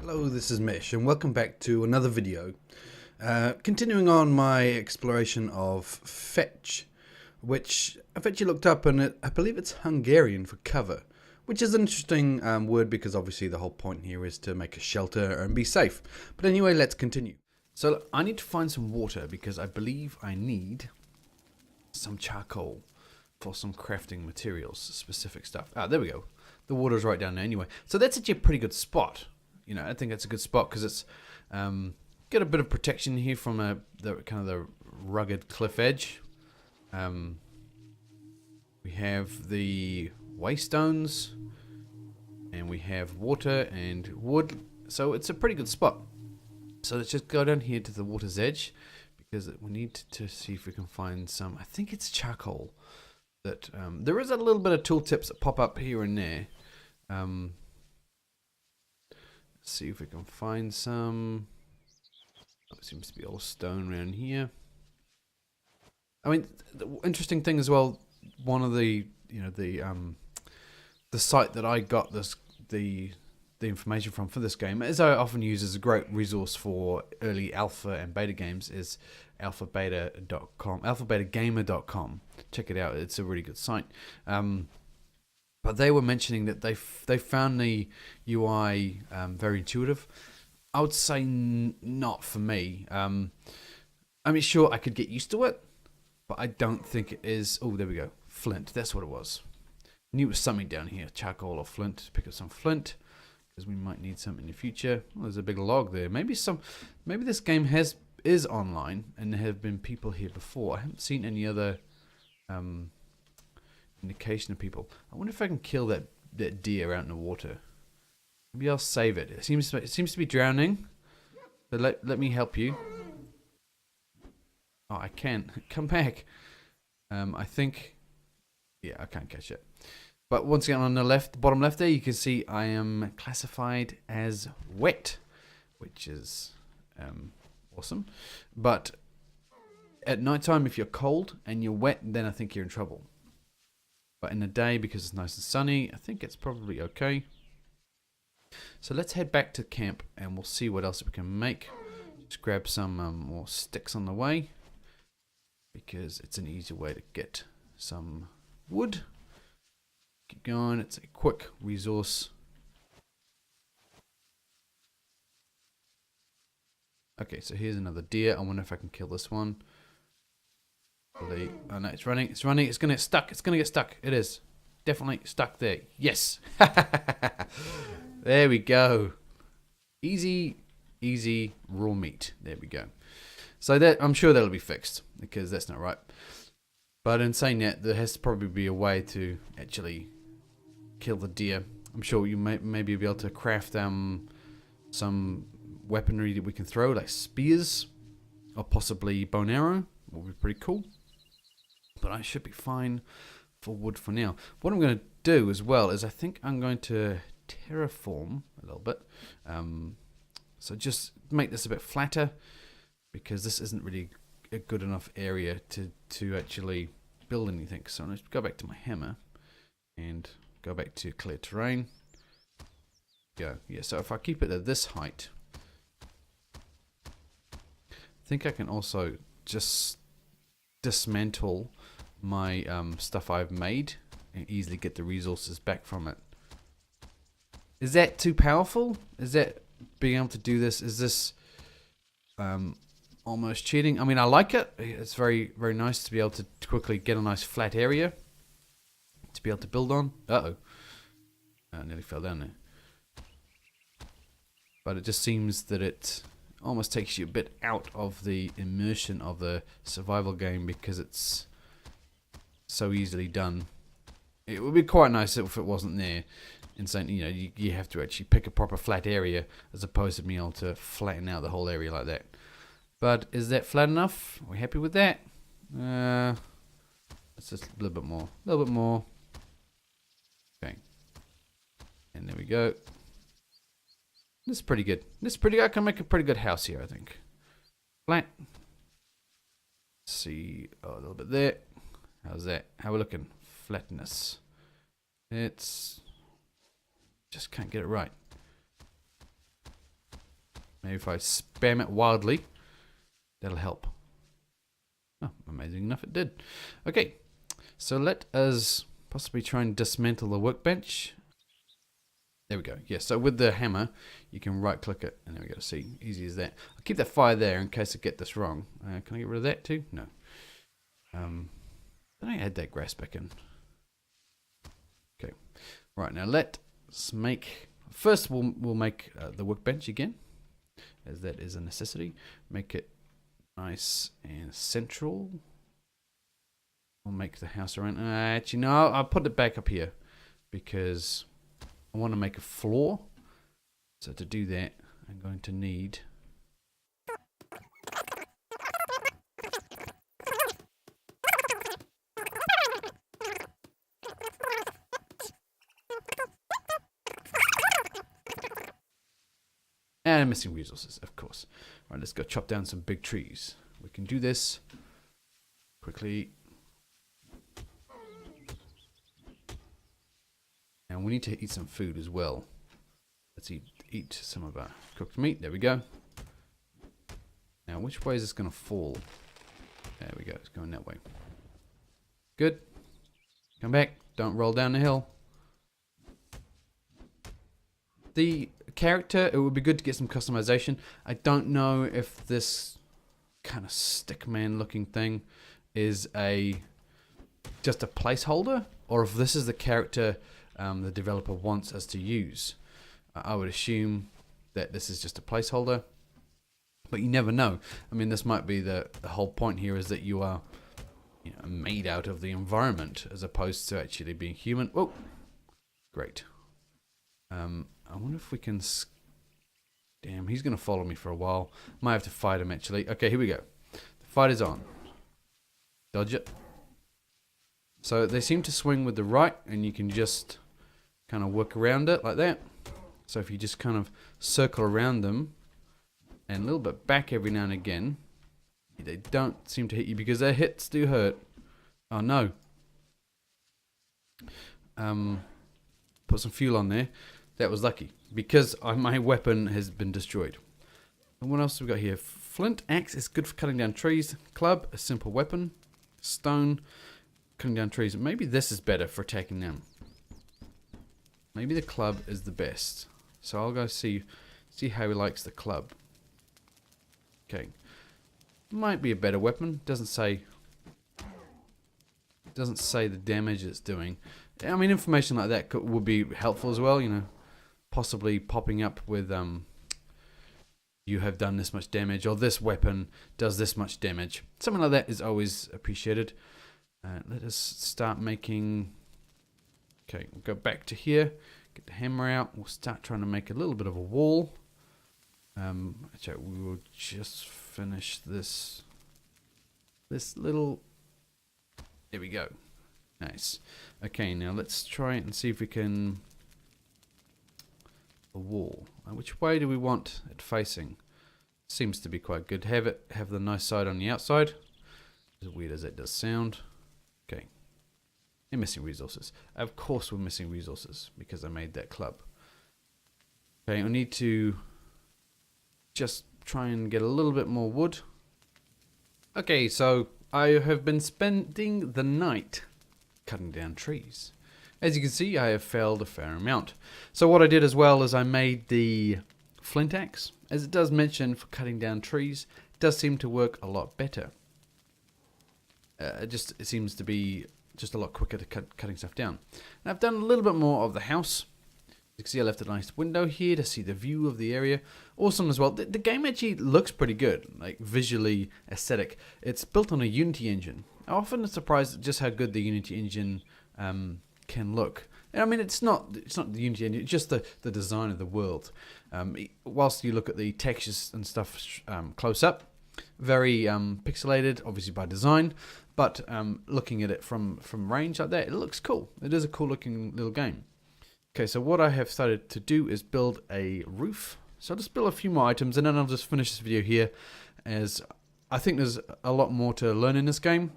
Hello, this is Mish, and welcome back to another video. Continuing on my exploration of Fejd, which I've actually looked up, and I believe it's Hungarian for cover, which is an interesting word because obviously the whole point here is to make a shelter and be safe. But anyway, let's continue. So I need to find some water because I believe I need some charcoal for some crafting materials, specific stuff. Ah, there we go. The water's right down there anyway. So that's actually a pretty good spot. You know, I think that's a good spot because it's got a bit of protection here from the kind of the rugged cliff edge. We have the waystones, and we have water and wood, so it's a pretty good spot. So let's just go down here to the water's edge because we need to see if we can find some. I think it's charcoal. That there is a little bit of tooltips that pop up here and there. See if we can find some. Oh, it seems to be all stone around here. I mean, the interesting thing as well. One of the the site that I got the information from for this game, as I often use as a great resource for early alpha and beta games, is alphabeta.com, alphabetagamer.com. Check it out; it's a really good site. But they were mentioning that they found the UI very intuitive. I would say not for me. I mean, sure, I could get used to it, but I don't think it is. Oh, there we go. Flint. That's what it was. I knew it was something down here. Charcoal or flint. Pick up some flint because we might need some in the future. Oh, there's a big log there. Maybe this game is online and there have been people here before. I haven't seen any other indication of people. I wonder if I can kill that deer out in the water. Maybe I'll save it. It seems to be drowning. So let me help you. Oh, I can. Come back. I think. Yeah, I can't catch it. But once again, on the left, bottom left there, you can see I am classified as wet, which is awesome. But at nighttime, if you're cold and you're wet, then I think you're in trouble. But in the day, because it's nice and sunny, I think it's probably okay. So let's head back to camp and we'll see what else we can make. Just grab some more sticks on the way, because it's an easy way to get some wood. Keep going. It's a quick resource. Okay, so here's another deer. I wonder if I can kill this one. Oh no, it's running. It's running. It's gonna get stuck. It's gonna get stuck. It is definitely stuck there. Yes. There we go. Easy raw meat. There we go. So that, I'm sure that'll be fixed because that's not right. But in saying that, there has to probably be a way to actually kill the deer. I'm sure you maybe be able to craft some weaponry that we can throw, like spears or possibly bow and arrow. Will be pretty cool. But I should be fine for wood for now. What I'm going to do as well is I think I'm going to terraform a little bit. So just make this a bit flatter because this isn't really a good enough area to actually build anything. So let's go back to my hammer and go back to clear terrain. Go. Yeah, so if I keep it at this height, I think I can also just dismantle my stuff I've made and easily get the resources back from it. Is that too powerful? Is that being able to do this? Is this almost cheating? I mean, I like it. It's very, very nice to be able to quickly get a nice flat area to be able to build on. Uh-oh. I nearly fell down there. But it just seems that it almost takes you a bit out of the immersion of the survival game because it's so easily done. It would be quite nice if it wasn't there. And saying, you know, you have to actually pick a proper flat area as opposed to being able to flatten out the whole area like that. But is that flat enough? Are we happy with that? Let's just a little bit more. A little bit more. Okay. And there we go. This is pretty good. I can make a pretty good house here, I think. Flat. Let's see. Oh, a little bit there. How's that? How are we looking? Flatness. It's... just can't get it right. Maybe if I spam it wildly, that'll help. Oh, amazing enough it did. Okay, so let us possibly try and dismantle the workbench. There we go. Yeah, so with the hammer, you can right click it, and there we go. See, easy as that. I'll keep that fire there in case I get this wrong. Can I get rid of that too? No. Then I add that grass back in. Okay. Right, now let's make... First, we'll make the workbench again, as that is a necessity. Make it nice and central. We'll make the house around... actually, no, I'll put it back up here, because I want to make a floor. So to do that, I'm going to need... And I'm missing resources, of course. Right, let's go chop down some big trees. We can do this quickly. And we need to eat some food as well. Let's eat some of our cooked meat. There we go. Now, which way is this going to fall? There we go. It's going that way. Good. Come back. Don't roll down the hill. The character, it would be good to get some customization. I don't know if this kind of stickman looking thing is just a placeholder, or if this is the character the developer wants us to use. I would assume that this is just a placeholder, but you never know. I mean, this might be the whole point here, is that you are made out of the environment as opposed to actually being human. Oh, great. I wonder if we can... Damn, he's going to follow me for a while. Might have to fight him, actually. Okay, here we go. The fight is on. Dodge it. So they seem to swing with the right, and you can just kind of work around it like that. So if you just kind of circle around them and a little bit back every now and again, they don't seem to hit you because their hits do hurt. Oh, no. Put some fuel on there. That was lucky, because my weapon has been destroyed. And what else have we got here? Flint axe is good for cutting down trees. Club, a simple weapon. Stone, cutting down trees. Maybe this is better for attacking them. Maybe the club is the best. So I'll go see how he likes the club. Okay. Might be a better weapon. Doesn't say the damage it's doing. I mean, information like that would be helpful as well, possibly popping up with you have done this much damage, or this weapon does this much damage. Something like that is always appreciated. Let us start making... Okay, we'll go back to here, get the hammer out. We'll start trying to make a little bit of a wall. Actually, we will just finish this little... There we go. Nice. Okay, now let's try it and see if we can... A wall. Which way do we want it facing? Seems to be quite good. Have the nice side on the outside. As weird as that does sound. Okay. We're missing resources. Of course we're missing resources, because I made that club. Okay, I need to just try and get a little bit more wood. Okay, so I have been spending the night cutting down trees. As you can see, I have failed a fair amount. So what I did as well is I made the flint axe. As it does mention for cutting down trees, it does seem to work a lot better. It seems to be just a lot quicker to cutting stuff down. And I've done a little bit more of the house. You can see I left a nice window here to see the view of the area. Awesome as well. The game actually looks pretty good, like visually aesthetic. It's built on a Unity engine. I'm often surprised at just how good the Unity engine can look. And I mean, it's not the Unity engine, it's just the design of the world. Whilst you look at the textures and stuff close up, very pixelated, obviously by design, but looking at it from range like that, it looks cool. It is a cool looking little game. Okay, so what I have started to do is build a roof. So I'll just build a few more items, and then I'll just finish this video here, as I think there's a lot more to learn in this game.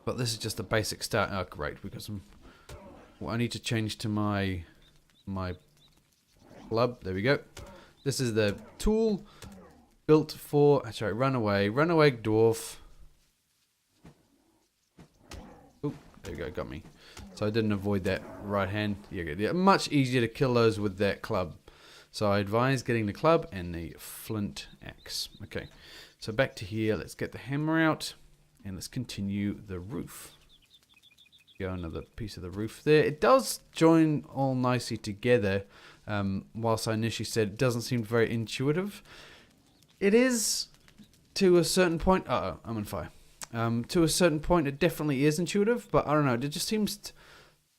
But this is just a basic start. Oh, great, we've got some... Well, I need to change to my club. There we go. This is the tool. built for... Sorry, runaway dwarf. Oh, there we go, got me. So I didn't avoid that right hand. Yeah, much easier to kill those with that club. So I advise getting the club and the flint axe. Okay, so back to here. Let's get the hammer out and let's continue the roof. Go another piece of the roof there. It does join all nicely together. Whilst I initially said it doesn't seem very intuitive, it is to a certain point. Uh-oh, I'm on fire. To a certain point, it definitely is intuitive, but I don't know. It just seems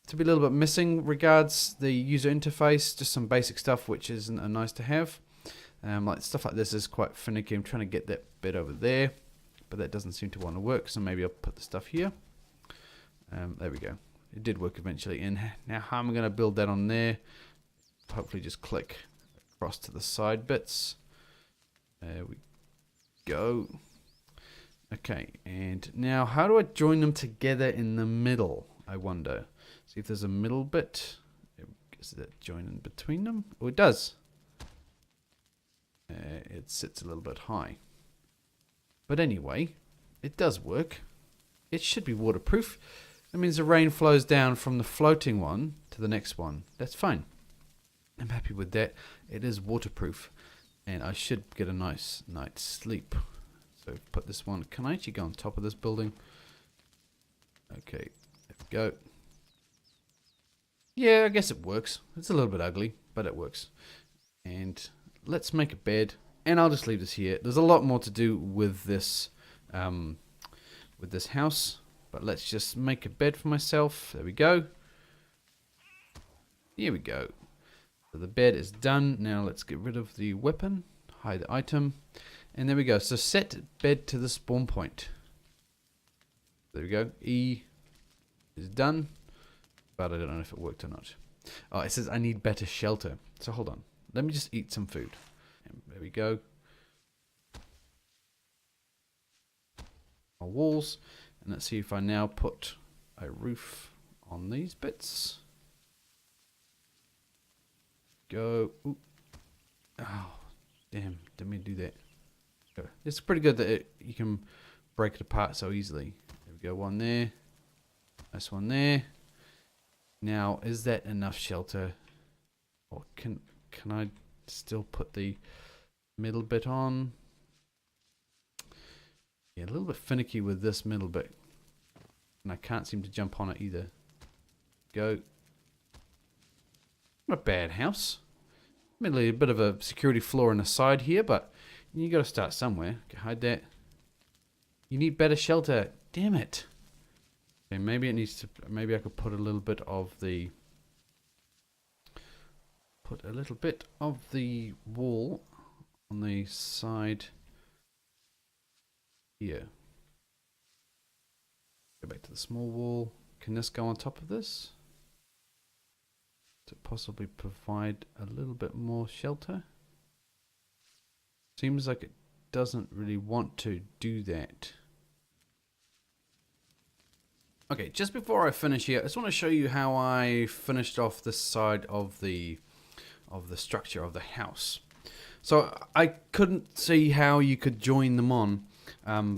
to be a little bit missing regards the user interface. Just some basic stuff which is nice to have. Like stuff like this is quite finicky. I'm trying to get that bit over there, but that doesn't seem to want to work. So maybe I'll put the stuff here. There we go. It did work eventually. And now how am I going to build that on there? Hopefully just click across to the side bits. There we go. Okay, and now how do I join them together in the middle? I wonder. See if there's a middle bit. Is that join in between them? Oh, it does. It sits a little bit high. But anyway, it does work. It should be waterproof. That means the rain flows down from the floating one to the next one. That's fine. I'm happy with that. It is waterproof. And I should get a nice night's sleep. So put this one. Can I actually go on top of this building? Okay, there we go. Yeah, I guess it works. It's a little bit ugly, but it works. And let's make a bed. And I'll just leave this here. There's a lot more to do with this house. But let's just make a bed for myself. There we go. Here we go. So the bed is done. Now let's get rid of the weapon. Hide the item. And there we go. So set bed to the spawn point. There we go. E is done. But I don't know if it worked or not. Oh, it says I need better shelter. So hold on. Let me just eat some food. And there we go. Our walls. And let's see if I now put a roof on these bits. Go. Ooh. Oh, damn. Didn't mean to do that. Go. It's pretty good that you can break it apart so easily. There we go. One there. Nice one there. Now, is that enough shelter? Or can I still put the middle bit on? Yeah, a little bit finicky with this middle bit. And I can't seem to jump on it either. Go. Not a bad house. Admittedly, a bit of a security flaw on the side here, but you got to start somewhere. Okay, hide that. You need better shelter. Damn it. Okay, maybe it needs to. Maybe I could put a little bit of the. Put a little bit of the wall on the side here. Go back to the small wall. Can this go on top of this? To possibly provide a little bit more shelter? Seems like it doesn't really want to do that. Okay, just before I finish here, I just want to show you how I finished off this side of the structure of the house. So I couldn't see how you could join them on,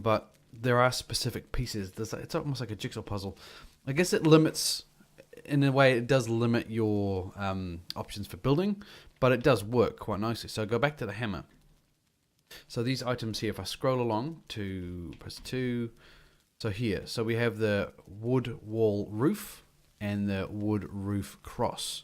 but there are specific pieces. It's almost like a jigsaw puzzle. I guess it limits, in a way, it does limit your options for building, but it does work quite nicely. So go back to the hammer. So these items here, if I scroll along to press 2, so here, so we have the wood wall roof and the wood roof cross.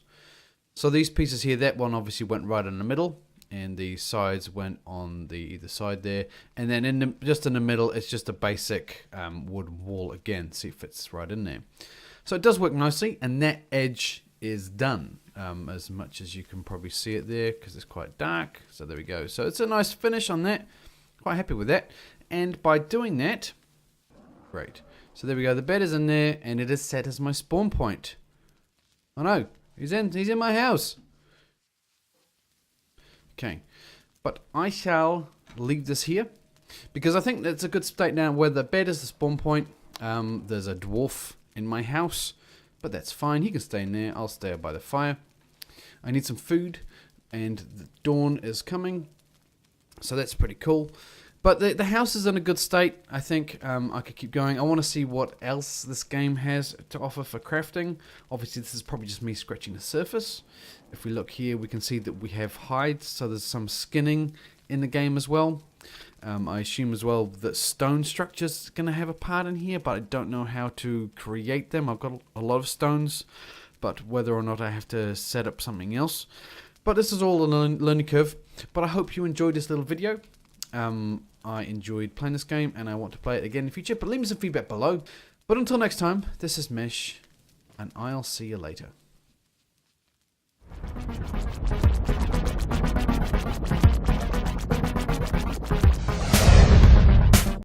So these pieces here, that one obviously went right in the middle, and the sides went on the either side there, and then just in the middle, it's just a basic wood wall again. See, it fits right in there. So it does work nicely, and that edge is done, as much as you can probably see it there, because it's quite dark. So there we go. So it's a nice finish on that. Quite happy with that. And by doing that, great. So there we go. The bed is in there, and it is set as my spawn point. Oh no, he's in my house. Okay, but I shall leave this here because I think that's a good state now where the bed is the spawn point. There's a dwarf in my house, but that's fine. He can stay in there. I'll stay by the fire. I need some food, and the dawn is coming. So that's pretty cool. But the house is in a good state. I think I could keep going. I want to see what else this game has to offer for crafting. Obviously, this is probably just me scratching the surface. If we look here, we can see that we have hides. So there's some skinning in the game as well. I assume as well that stone structure's going to have a part in here, but I don't know how to create them. I've got a lot of stones, but whether or not I have to set up something else. But this is all a learning curve. But I hope you enjoyed this little video. I enjoyed playing this game and I want to play it again in the future, but leave me some feedback below. But until next time, this is Mesh, and I'll see you later.